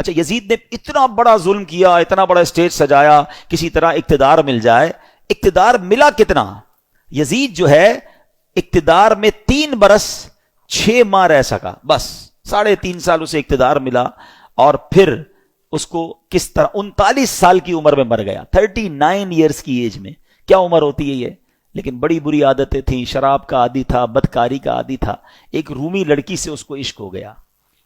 اچھا یزید نے اتنا بڑا ظلم کیا، اتنا بڑا اسٹیج سجایا، کسی طرح اقتدار مل جائے. اقتدار ملا کتنا؟ یزید جو ہے اقتدار میں 3 برس 6 ماہ رہ سکا، بس 3.5 سال اسے اقتدار ملا، اور پھر اس کو کس طرح 39 سال کی عمر میں مر گیا. 39 ایئرس کی ایج میں، کیا عمر ہوتی ہے یہ. لیکن بڑی بری عادتیں تھیں، شراب کا عادی تھا، بدکاری کا عادی تھا. ایک رومی لڑکی سے اس کو عشق ہو گیا.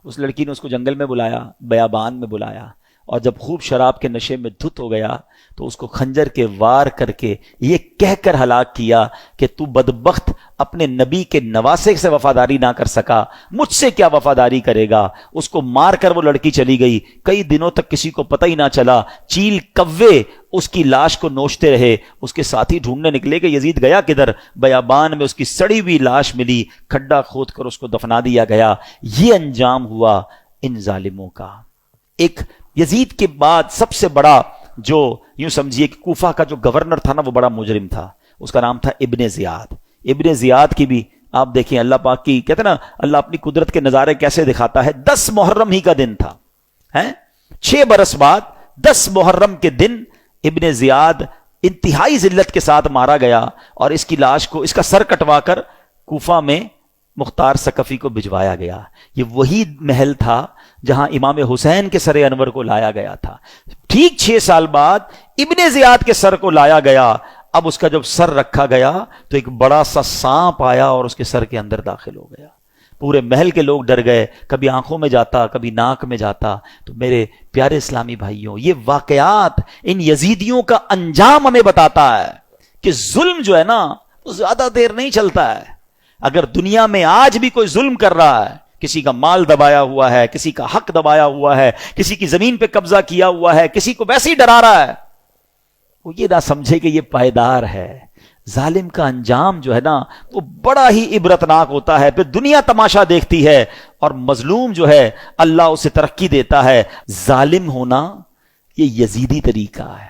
اس لڑکی نے اس کو جنگل میں بلایا، بیابان میں بلایا، اور جب خوب شراب کے نشے میں دھت ہو گیا تو اس کو خنجر کے وار کر کے یہ کہہ کر ہلاک کیا کہ تو بدبخت اپنے نبی کے نواسے سے وفاداری نہ کر سکا، مجھ سے کیا وفاداری کرے گا. اس کو مار کر وہ لڑکی چلی گئی. کئی دنوں تک کسی کو پتہ ہی نہ چلا. چیل کوے اس کی لاش کو نوچتے رہے. اس کے ساتھی ڈھونڈنے نکلے کہ یزید گیا کدھر. بیابان میں اس کی سڑی ہوئی لاش ملی، کھڈا کھود کر اس کو دفنا دیا گیا. یہ انجام ہوا ان ظالموں کا. ایک یزید کے بعد سب سے بڑا جو یوں سمجھیے کہ کوفہ کا جو گورنر تھا نا، وہ بڑا مجرم تھا. اس کا نام تھا ابن زیاد. ابن زیاد کی بھی آپ دیکھیں، اللہ پاک کی کہتے ہیں نا، اللہ اپنی قدرت کے نظارے کیسے دکھاتا ہے. 10 محرم ہی کا دن تھا، 6 برس بعد 10 محرم کے دن ابن زیاد انتہائی ذلت کے ساتھ مارا گیا، اور اس کی لاش کو، اس کا سر کٹوا کر کوفہ میں مختار ثقفی کو بھجوایا گیا. یہ وہی محل تھا جہاں امام حسین کے سر انور کو لایا گیا تھا. ٹھیک 6 سال بعد ابن زیاد کے سر کو لایا گیا. اب اس کا جب سر رکھا گیا تو ایک بڑا سا سانپ آیا اور اس کے سر کے اندر داخل ہو گیا. پورے محل کے لوگ ڈر گئے، کبھی آنکھوں میں جاتا، کبھی ناک میں جاتا. تو میرے پیارے اسلامی بھائیوں، یہ واقعات ان یزیدیوں کا انجام ہمیں بتاتا ہے کہ ظلم جو ہے نا وہ زیادہ دیر نہیں چلتا ہے. اگر دنیا میں آج بھی کوئی ظلم کر رہا ہے، کسی کا مال دبایا ہوا ہے، کسی کا حق دبایا ہوا ہے، کسی کی زمین پہ قبضہ کیا ہوا ہے، کسی کو ویسے ہی ڈرا رہا ہے، وہ یہ نہ سمجھے کہ یہ پائیدار ہے. ظالم کا انجام جو ہے نا وہ بڑا ہی عبرتناک ہوتا ہے. پھر دنیا تماشا دیکھتی ہے، اور مظلوم جو ہے اللہ اسے ترقی دیتا ہے. ظالم ہونا یہ یزیدی طریقہ ہے،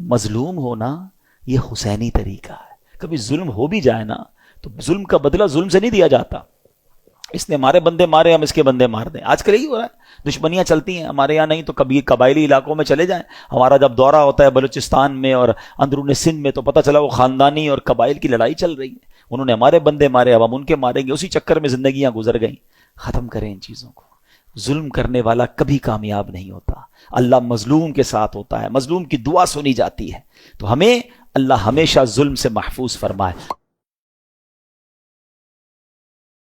مظلوم ہونا یہ حسینی طریقہ ہے. کبھی ظلم ہو بھی جائے نا تو ظلم کا بدلہ ظلم سے نہیں دیا جاتا. اس نے ہمارے بندے مارے، ہم اس کے بندے مار دیں. آج کل یہی ہو رہا ہے، دشمنیاں چلتی ہیں. ہمارے یہاں نہیں تو کبھی قبائلی علاقوں میں چلے جائیں. ہمارا جب دورہ ہوتا ہے بلوچستان میں اور اندرون سندھ میں تو پتہ چلا وہ خاندانی اور قبائل کی لڑائی چل رہی ہے. انہوں نے ہمارے بندے مارے، اب ہم ان کے ماریں گے. اسی چکر میں زندگیاں گزر گئیں. ختم کریں ان چیزوں کو. ظلم کرنے والا کبھی کامیاب نہیں ہوتا. اللہ مظلوم کے ساتھ ہوتا ہے، مظلوم کی دعا سنی جاتی ہے. تو ہمیں اللہ ہمیشہ ظلم سے محفوظ فرمائے.